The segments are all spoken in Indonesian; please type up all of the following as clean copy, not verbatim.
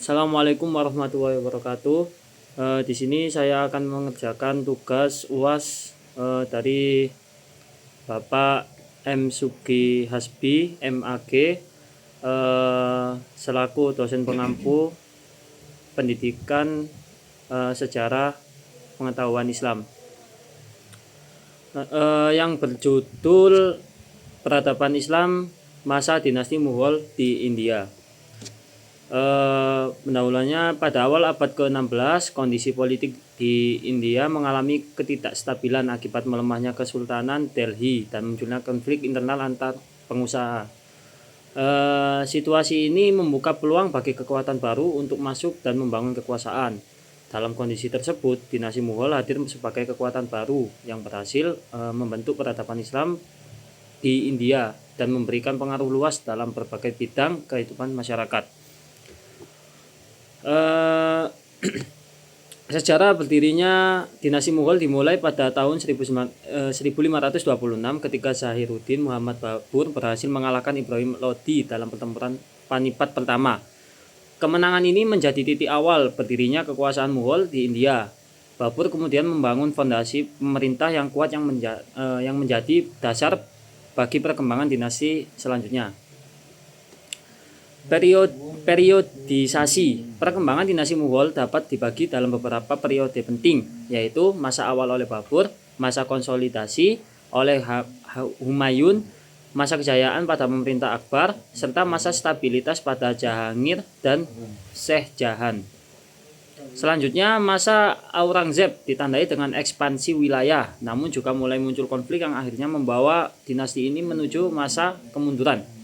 Assalamualaikum warahmatullahi wabarakatuh. Di sini saya akan mengerjakan tugas UAS dari Bapak M. Sugi Hasbi, MAG, selaku dosen pengampu pendidikan sejarah pengetahuan Islam, yang berjudul Peradaban Islam Masa Dinasti Mughal di India. Pendahuluannya, pada awal abad ke-16, kondisi politik di India mengalami ketidakstabilan akibat melemahnya Kesultanan Delhi dan munculnya konflik internal antar pengusaha. Situasi ini membuka peluang bagi kekuatan baru untuk masuk dan membangun kekuasaan. Dalam kondisi tersebut, dinasti Mughal hadir sebagai kekuatan baru yang berhasil membentuk peradaban Islam di India dan memberikan pengaruh luas dalam berbagai bidang kehidupan masyarakat. Sejarah berdirinya dinasti Mughal dimulai pada tahun 1526 ketika Zahiruddin Muhammad Babur berhasil mengalahkan Ibrahim Lodi dalam pertempuran Panipat pertama. Kemenangan ini menjadi titik awal berdirinya kekuasaan Mughal di India. Babur kemudian membangun fondasi pemerintah yang kuat yang menjadi dasar bagi perkembangan dinasti selanjutnya. Periodisasi perkembangan dinasti Mughal dapat dibagi dalam beberapa periode penting, yaitu masa awal oleh Babur, masa konsolidasi oleh Humayun, masa kejayaan pada pemerintah Akbar, serta masa stabilitas pada Jahangir dan Syekh Jahan. Selanjutnya, masa Aurangzeb ditandai dengan ekspansi wilayah, namun juga mulai muncul konflik yang akhirnya membawa dinasti ini menuju masa kemunduran.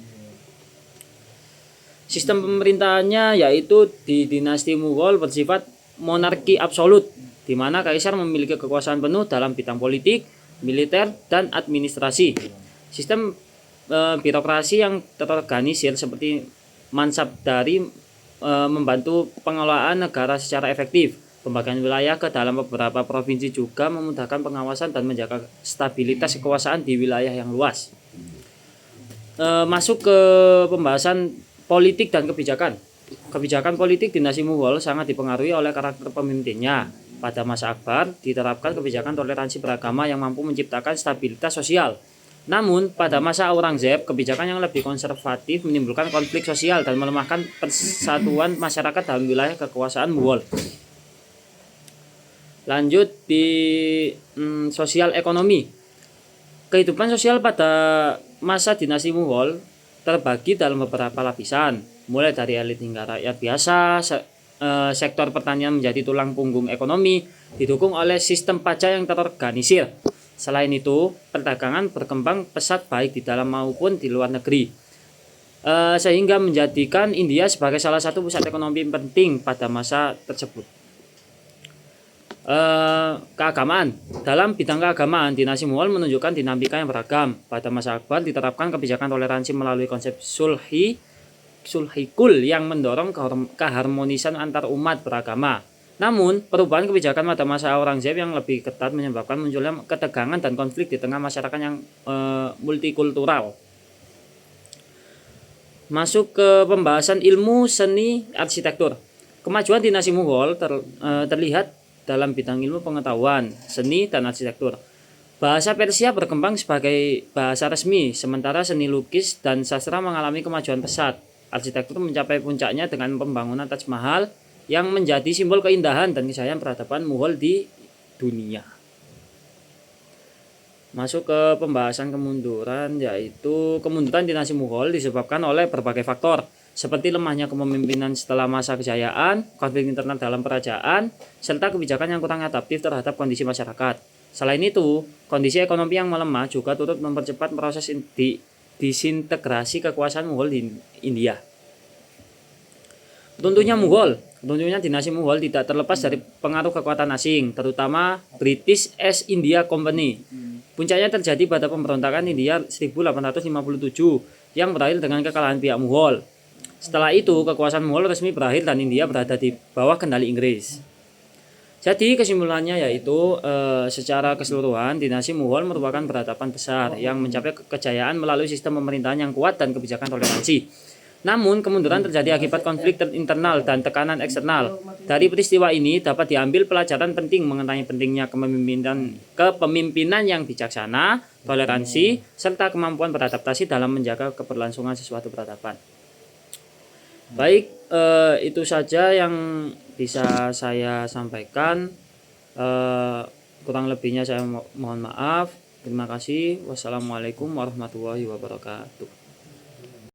Sistem pemerintahannya yaitu di dinasti Mughal bersifat monarki absolut, di mana kaisar memiliki kekuasaan penuh dalam bidang politik, militer, dan administrasi. Sistem birokrasi yang terorganisir seperti mansabdari membantu pengelolaan negara secara efektif. Pembagian wilayah ke dalam beberapa provinsi juga memudahkan pengawasan dan menjaga stabilitas kekuasaan di wilayah yang luas. Masuk ke pembahasan politik dan kebijakan. Kebijakan politik dinasti Mughal sangat dipengaruhi oleh karakter pemimpinnya. Pada masa Akbar diterapkan kebijakan toleransi beragama yang mampu menciptakan stabilitas sosial. Namun pada masa Aurangzeb, kebijakan yang lebih konservatif menimbulkan konflik sosial dan melemahkan persatuan masyarakat dalam wilayah kekuasaan Mughal. Lanjut di sosial ekonomi. Kehidupan sosial pada masa dinasti Mughal terbagi dalam beberapa lapisan, mulai dari elit hingga rakyat biasa. Sektor pertanian menjadi tulang punggung ekonomi, didukung oleh sistem pajak yang terorganisir. Selain itu, perdagangan berkembang pesat baik di dalam maupun di luar negeri, sehingga menjadikan India sebagai salah satu pusat ekonomi penting pada masa tersebut. Keagamaan. Dalam bidang keagamaan, dinasti Mughal menunjukkan dinamika yang beragam. Pada masa Akbar diterapkan kebijakan toleransi melalui konsep sulhikul yang mendorong keharmonisan antar umat beragama. Namun, perubahan kebijakan pada masa Aurangzeb yang lebih ketat menyebabkan munculnya ketegangan dan konflik di tengah masyarakat yang multikultural. Masuk ke pembahasan ilmu, seni, arsitektur. Kemajuan dinasti Mughal terlihat dalam bidang ilmu pengetahuan, seni, dan arsitektur. Bahasa Persia berkembang sebagai bahasa resmi, sementara seni lukis dan sastra mengalami kemajuan pesat. Arsitektur mencapai puncaknya dengan pembangunan Taj Mahal yang menjadi simbol keindahan dan kejayaan peradaban Mughal di dunia. Masuk ke pembahasan kemunduran, yaitu kemunduran dinasti Mughal disebabkan oleh berbagai faktor, seperti lemahnya kepemimpinan setelah masa kejayaan, konflik internal dalam kerajaan, serta kebijakan yang kurang adaptif terhadap kondisi masyarakat. Selain itu, kondisi ekonomi yang melemah juga turut mempercepat proses disintegrasi kekuasaan Mughal di India. Runtuhnya dinasti Mughal tidak terlepas dari pengaruh kekuatan asing, terutama British East India Company. Puncaknya terjadi pada pemberontakan India 1857 yang berakhir dengan kekalahan pihak Mughal. Setelah itu, kekuasaan Mughal resmi berakhir dan India berada di bawah kendali Inggris. Jadi kesimpulannya yaitu secara keseluruhan dinasti Mughal merupakan peradaban besar yang mencapai kejayaan melalui sistem pemerintahan yang kuat dan kebijakan toleransi. Namun, kemunduran terjadi akibat konflik internal dan tekanan eksternal. Dari peristiwa ini dapat diambil pelajaran penting mengenai pentingnya kepemimpinan yang bijaksana, toleransi, serta kemampuan beradaptasi dalam menjaga keberlangsungan sesuatu peradaban. Baik, itu saja yang bisa saya sampaikan. Kurang lebihnya saya mohon maaf. Terima kasih. Wassalamualaikum warahmatullahi wabarakatuh.